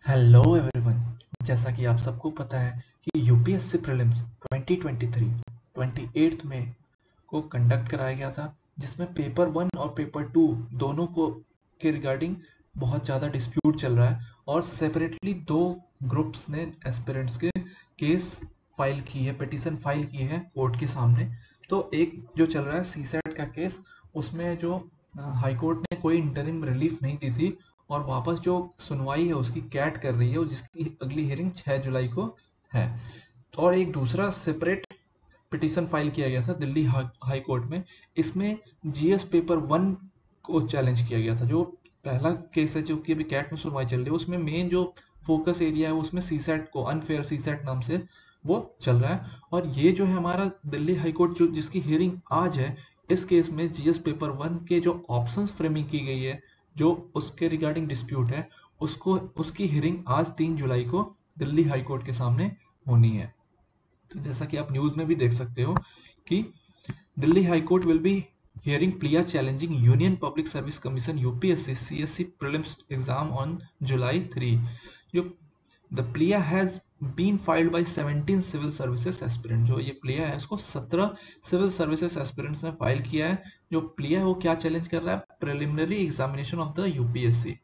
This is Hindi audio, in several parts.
Hello everyone. जैसा कि आप सबको पता है कि यूपीएससी प्रीलिम्स 2023 28 मई को कंडक्ट कराया गया था, जिसमें पेपर 1 और पेपर 2 दोनों को के रिगार्डिंग बहुत ज़्यादा डिस्प्यूट चल रहा है और सेपरेटली दो ग्रुप्स ने एस्पिरेंट्स के केस फाइल की है, पिटीशन फाइल की है कोर्ट के सामने। तो एक जो चल रहा है सीसेट का केस, उसमें जो हाई कोर्ट ने कोई इंटरिम रिलीफ नहीं दी थी और वापस जो सुनवाई है उसकी कैट कर रही है, जिसकी अगली हियरिंग 6 जुलाई को है। तो और एक दूसरा सेपरेट पिटीशन फाइल किया गया था दिल्ली हाई कोर्ट में। इसमें जीएस पेपर 1 को चैलेंज किया गया था। जो पहला केस है जो कि अभी कैट में सुनवाई चल रही है, उसमें मेन जो फोकस एरिया है उसमें सीसेट को अनफेयर सीसेट नाम से वो चल रहा है। और ये जो है हमारा दिल्ली हाई कोर्ट जो जिसकी हियरिंग आज है, इस केस में जीएस पेपर 1 के जो ऑप्शंस फ्रेमिंग की गई है, जो उसके रिगार्डिंग डिस्प्यूट है, उसको उसकी हियरिंग आज 3 जुलाई को दिल्ली हाई कोर्ट के सामने होनी है। तो जैसा कि आप न्यूज में भी देख सकते हो कि Delhi high court will be hearing PLIA challenging Union Public Service Commission UPSC CSC prelims exam on July 3. जो the PLIA has been filed by 17 civil services aspirant। जो ये PLIA है उसको 17 civil services aspirants ने फाइल किया है। जो PLIA है वो क्या चैलेंज कर रहा है? Preliminary examination of the UPSC.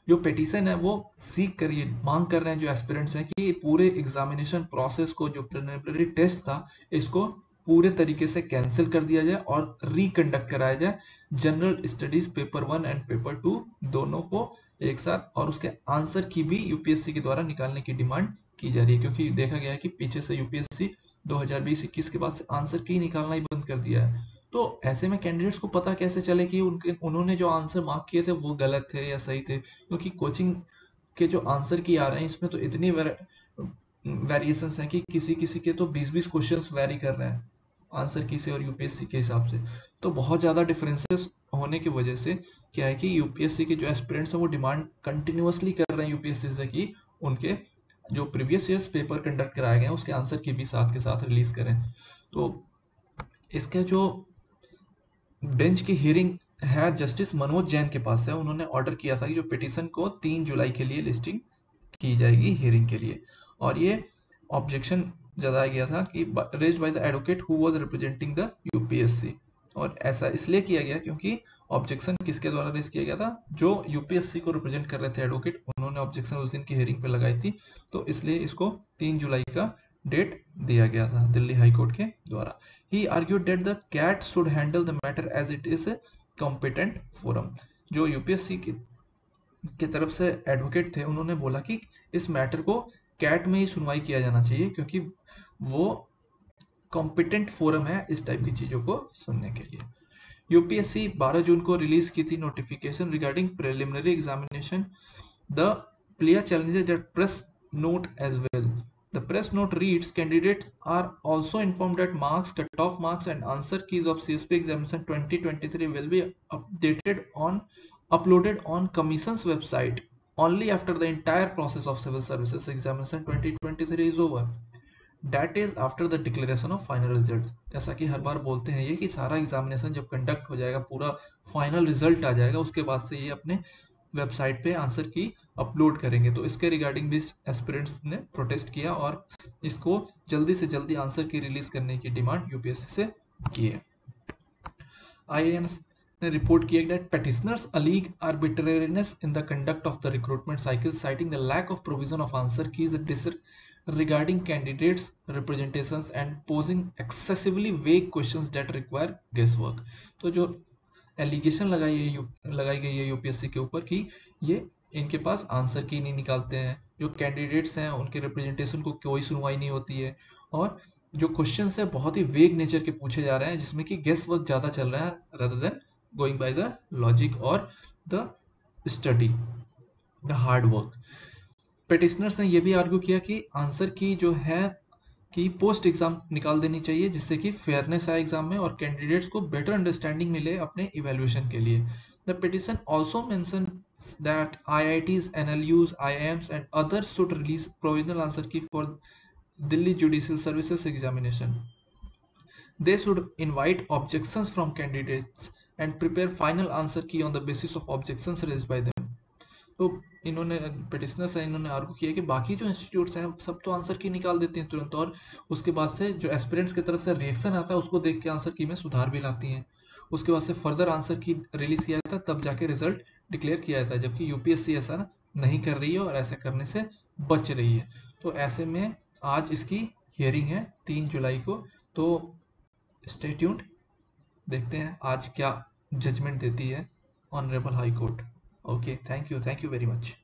जो पिटीशन है वो सीख कर ये मांग कर रहे हैं जो एस्पिरेंट्स हैं कि पूरे एग्जामिनेशन प्रोसेस को, जो प्रिलिमिनरी टेस्ट था, इसको पूरे तरीके से कैंसिल कर दिया जाए और रिकंडक्ट कराया जाए। General studies paper 1 and paper 2 दोनों को एक साथ, और उसके आंसर की भी यूपीएससी के द्वारा निकालने की डिमांड की जा रही है, क्योंकि देखा गया है कि पीछे से यूपीएससी 2020-21 के बाद से आंसर की निकालना ही बंद कर दिया है। तो ऐसे में कैंडिडेट्स को पता कैसे चले कि उन्होंने जो आंसर मार्क किए थे वो गलत थे या सही थे? क्योंकि कोचिंग के जो आंसर की आ रहे हैं इसमें तो इतनी वेरिएशंस हैं कि किसी किसी के तो 20-20 क्वेश्चंस वेरी कर रहे हैं आंसर की से और यूपीएससी के हिसाब से। तो बहुत ज़्यादा डिफरेंसेस होने की वजह से क्या है कि यूपीएससी के जो एस्पिरेंट्स हैं वो डिमांड कंटिन्यूअसली कर रहे हैं यूपीएससी से कि उनके जो प्रीवियस ईयर्स पेपर कंडक्ट कराए गए हैं उसके आंसर की भी साथ के साथ रिलीज करें। तो इसके जो बेंच की हियरिंग है जस्टिस मनोज जैन के पास है। उन्होंने ऑर्डर किया था कि जो पिटीशन को 3 जुलाई के लिए लिस्टिंग की जाएगी हियरिंग के लिए। और ये ऑब्जेक्शन जताया गया था कि raised by the advocate who was representing the UPSC. और ऐसा इसलिए किया गया क्योंकि ऑब्जेक्शन किसके द्वारा रेज किया गया था? जो यूपीएससी को रिप्रेजेंट कर रहे थे एडवोकेट, उन्होंने ऑब्जेक्शन उस दिन की हियरिंग पे लगाई थी। तो इसलिए इसको 3 जुलाई का डेट दिया गया था दिल्ली हाई कोर्ट के द्वारा। He argued that the CAT should handle the matter as it is a competent forum। जो यूपीएससी की तरफ से एडवोकेट थे, उन्होंने बोला कि इस मैटर को कैट में ही सुनवाई किया जाना चाहिए, क्योंकि वो कॉम्पिटेंट फोरम है इस टाइप की चीज़ों को सुनने के लिए। यूपीएससी 12 जून को रिलीज की थी notification regarding preliminary examination. The player challenges that press note as well। The press note reads, candidates are also informed that marks, cutoff marks and answer keys of CSP examination 2023 will be uploaded on Commission's website only after the entire process of Civil Services Examination 2023 is over। That is after the declaration of final results। जैसा कि हर बार बोलते हैं ये कि सारा एग्जामिनेशन जब कंडक्ट हो जाएगा, पूरा फाइनल रिजल्ट आ जाएगा, उसके बाद से ये अपने वेबसाइट पे आंसर की अपलोड करेंगे। तो इसके रिगार्डिंग भी एस्पिरेंट्स ने प्रोटेस्ट किया और इसको जल्दी से जल्दी आंसर की रिलीज करने की डिमांड यूपीएससी से की है। IANS ने रिपोर्ट किया that petitioners allege arbitrariness in the conduct of the recruitment cycle, citing the lack of provision of answer keys regarding candidates' representations and posing excessively vague questions that require guesswork। तो जो एलिगेशन लगाई गई है यूपीएससी के ऊपर कि ये इनके पास आंसर की नहीं निकालते हैं, जो कैंडिडेट्स हैं उनके रिप्रेजेंटेशन को कोई सुनवाई नहीं होती है, और जो क्वेश्चन है बहुत ही वेग नेचर के पूछे जा रहे हैं, जिसमें कि गेस वर्क ज़्यादा चल रहा है rather than going by the logic और the study, the hard work. Petitioners ने यह भी आर्ग्यू किया कि आंसर की जो है कि पोस्ट एग्जाम निकाल देनी चाहिए, जिससे कि फेयरनेस आए एग्जाम में और कैंडिडेट्स को बेटर अंडरस्टैंडिंग मिले अपने इवेल्युएशन के लिए। The petition also mention that IITs, NLUs, IIMs and others should release provisional answer key for Delhi Judicial Services examination। They should invite objections from candidates and prepare final answer key on the basis of objections raised by them। तो इन्होंने पिटिशनर्स हैं, इन्होंने आर्गू किया कि बाकी जो इंस्टीट्यूट्स हैं सब तो आंसर की निकाल देती हैं तुरंत, और उसके बाद से जो एस्पिरेंट्स की तरफ से रिएक्शन आता है उसको देख के आंसर की में सुधार भी लाती हैं। उसके बाद से फर्दर आंसर की रिलीज किया जाता है, तब जाके रिजल्ट डिक्लेयर किया जाता है, जबकि यूपीएससी ऐसा नहीं कर रही है और ऐसा करने से बच रही है। तो ऐसे में आज इसकी हियरिंग है 3 जुलाई को, तो स्टे ट्यून्ड, देखते हैं आज क्या जजमेंट देती है honourable high court. Okay, thank you very much.